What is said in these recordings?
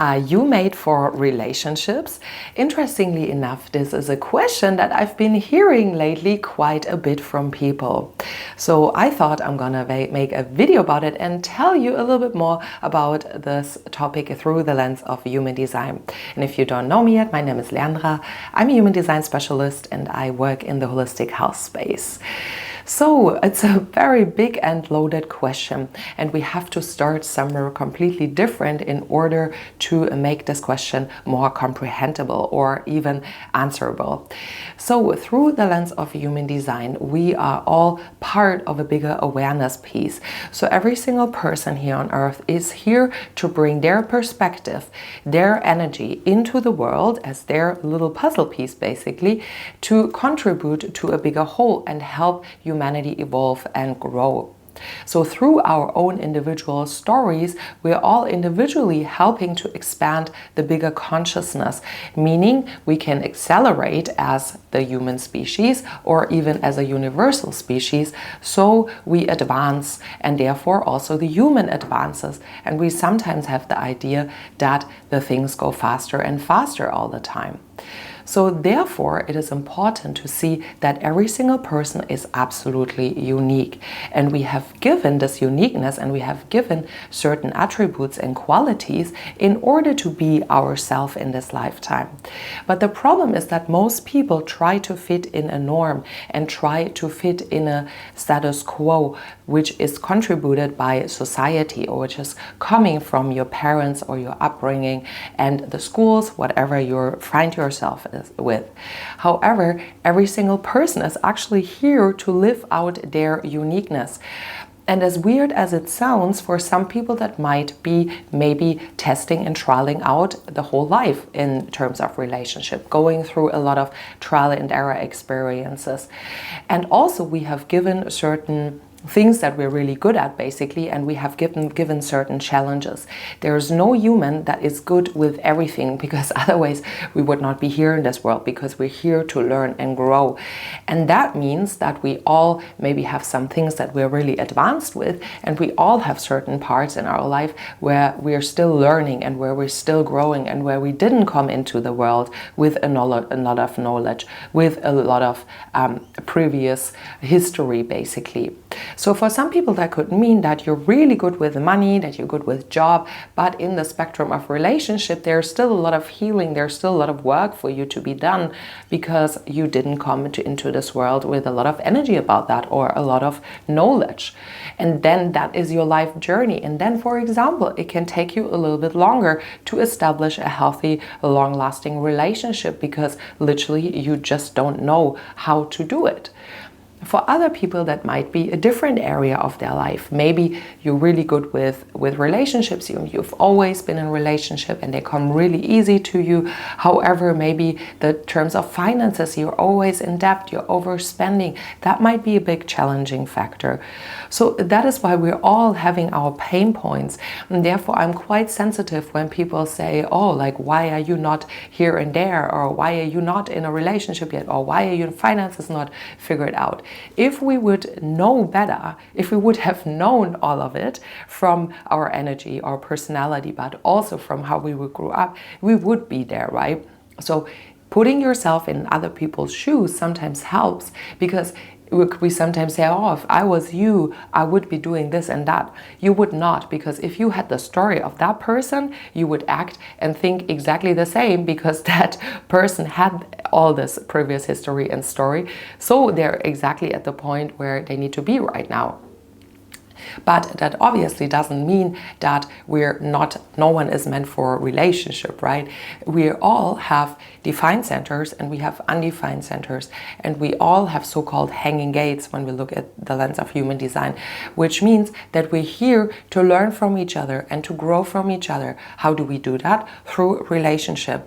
Are you made for relationships? Interestingly enough, this is a question that I've been hearing lately quite a bit from people. So I thought I'm gonna make a video about it and tell you a little bit more about this topic through the lens of human design. And if you don't know me yet, my name is Leandra. I'm a human design specialist and I work in the holistic health space. So it's a very big and loaded question, and we have to start somewhere completely different in order to make this question more comprehensible or even answerable. So through the lens of human design, we are all part of a bigger awareness piece. So every single person here on earth is here to bring their perspective, their energy into the world as their little puzzle piece, basically, to contribute to a bigger whole and help humanity evolve and grow. So through our own individual stories, we're all individually helping to expand the bigger consciousness, meaning we can accelerate as the human species or even as a universal species. So we advance, and therefore also the human advances. And we sometimes have the idea that the things go faster and faster all the time. So therefore, it is important to see that every single person is absolutely unique. And we have given this uniqueness and we have given certain attributes and qualities in order to be ourselves in this lifetime. But the problem is that most people try to fit in a norm and try to fit in a status quo, which is contributed by society or which is coming from your parents or your upbringing and the schools, whatever you find yourself with. However, every single person is actually here to live out their uniqueness. And as weird as it sounds, for some people that might be maybe testing and trialing out the whole life in terms of relationship, going through a lot of trial and error experiences. And also we have given certain things that we're really good at, basically, and we have given certain challenges. There is no human that is good with everything, because otherwise we would not be here in this world, because we're here to learn and grow. And that means that we all maybe have some things that we're really advanced with, and we all have certain parts in our life where we're still learning and where we're still growing and where we didn't come into the world with a lot of knowledge, with a lot of previous history, basically. So for some people that could mean that you're really good with money, that you're good with job, but in the spectrum of relationship, there's still a lot of healing, there's still a lot of work for you to be done because you didn't come into this world with a lot of energy about that or a lot of knowledge. And then that is your life journey. And then, for example, it can take you a little bit longer to establish a healthy, long-lasting relationship because literally you just don't know how to do it. For other people, that might be a different area of their life. Maybe you're really good with relationships. You've always been in a relationship and they come really easy to you. However, maybe the terms of finances, you're always in debt, you're overspending. That might be a big challenging factor. So that is why we're all having our pain points. And therefore, I'm quite sensitive when people say, oh, like, why are you not here and there? Or why are you not in a relationship yet? Or why are your finances not figured out? If we would know better, if we would have known all of it from our energy, our personality, but also from how we grew up, we would be there, right? So putting yourself in other people's shoes sometimes helps, because we sometimes say, oh, if I was you, I would be doing this and that. You would not, because if you had the story of that person, you would act and think exactly the same, because that person had all this previous history and story. So they're exactly at the point where they need to be right now. But that obviously doesn't mean that no one is meant for a relationship, right? We all have defined centers and we have undefined centers, and we all have so-called hanging gates when we look at the lens of human design, which means that we're here to learn from each other and to grow from each other. How do we do that? Through relationship.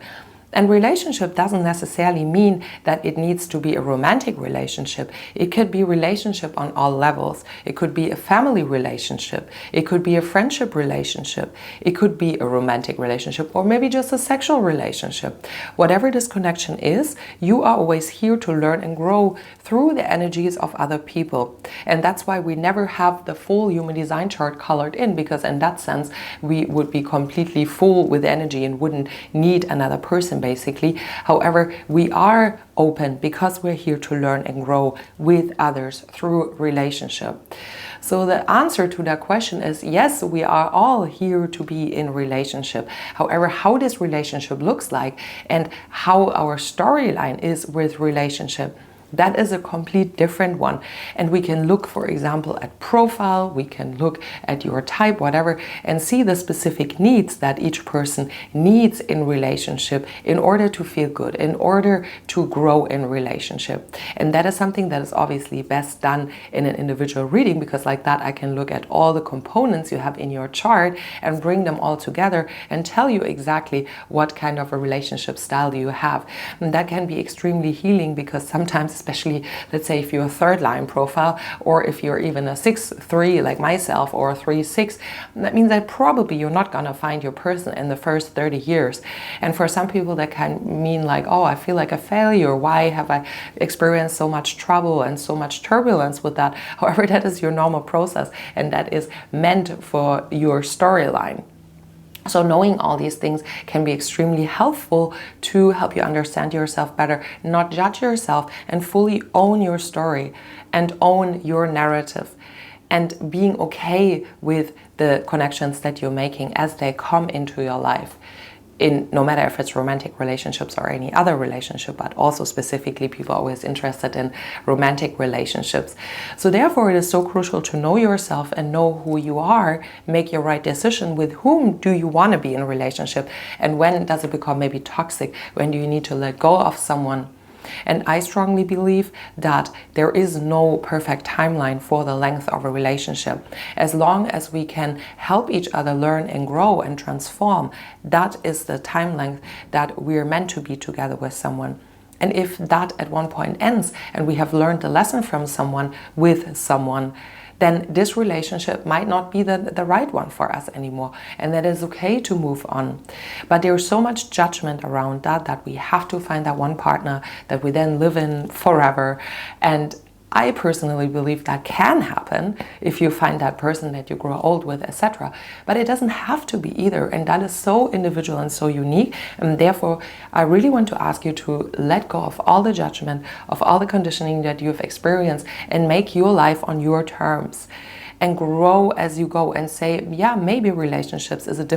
And relationship doesn't necessarily mean that it needs to be a romantic relationship. It could be relationship on all levels. It could be a family relationship. It could be a friendship relationship. It could be a romantic relationship, or maybe just a sexual relationship. Whatever this connection is, you are always here to learn and grow through the energies of other people. And that's why we never have the full human design chart colored in, because in that sense, we would be completely full with energy and wouldn't need another person, basically. However, we are open because we're here to learn and grow with others through relationship. So the answer to that question is yes, we are all here to be in relationship. However, how this relationship looks like and how our storyline is with relationship, that is a complete different one. And we can look, for example, at profile, we can look at your type, whatever, and see the specific needs that each person needs in relationship in order to feel good, in order to grow in relationship. And that is something that is obviously best done in an individual reading, because like that I can look at all the components you have in your chart and bring them all together and tell you exactly what kind of a relationship style you have. And that can be extremely healing, because sometimes, especially, let's say, if you're a third line profile, or if you're even a 6-3 like myself, or a 3-6, that means that probably you're not gonna find your person in the first 30 years. And for some people that can mean like, oh, I feel like a failure. Why have I experienced so much trouble and so much turbulence with that? However, that is your normal process, and that is meant for your storyline. So knowing all these things can be extremely helpful to help you understand yourself better, not judge yourself, and fully own your story and own your narrative, and being okay with the connections that you're making as they come into your life. In no matter if it's romantic relationships or any other relationship, but also specifically people are always interested in romantic relationships. So therefore it is so crucial to know yourself and know who you are, make your right decision with whom do you want to be in a relationship, and when does it become maybe toxic, when do you need to let go of someone. And I strongly believe that there is no perfect timeline for the length of a relationship. As long as we can help each other learn and grow and transform, that is the time length that we're meant to be together with someone. And if that at one point ends and we have learned a lesson from someone with someone, then this relationship might not be the right one for us anymore. And that is okay to move on. But there's so much judgment around that we have to find that one partner that we then live in forever. And I personally believe that can happen if you find that person that you grow old with, etc. But it doesn't have to be either. And that is so individual and so unique. And therefore, I really want to ask you to let go of all the judgment, of all the conditioning that you've experienced, and make your life on your terms. And grow as you go, and say, yeah, maybe relationships is it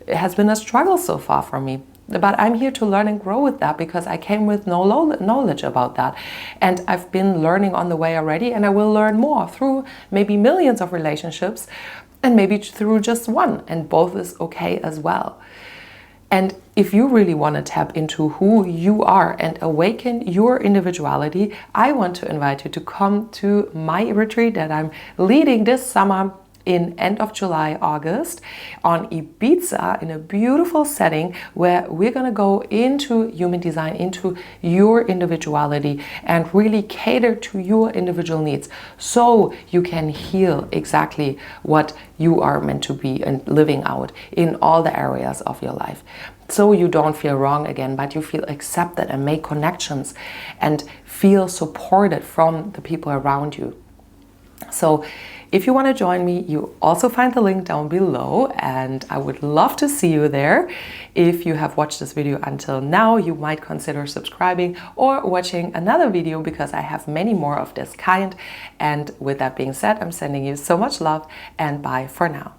has been a struggle so far for me. But I'm here to learn and grow with that, because I came with no knowledge about that. And I've been learning on the way already, and I will learn more through maybe millions of relationships, and maybe through just one, and both is okay as well. And if you really want to tap into who you are and awaken your individuality, I want to invite you to come to my retreat that I'm leading this summer in end of July, August, on Ibiza, in a beautiful setting where we're gonna go into human design, into your individuality, and really cater to your individual needs, so you can heal exactly what you are meant to be and living out in all the areas of your life. So you don't feel wrong again, but you feel accepted and make connections and feel supported from the people around you. So if you want to join me, you also find the link down below, and I would love to see you there. If you have watched this video until now, you might consider subscribing or watching another video, because I have many more of this kind. And with that being said, I'm sending you so much love, and bye for now.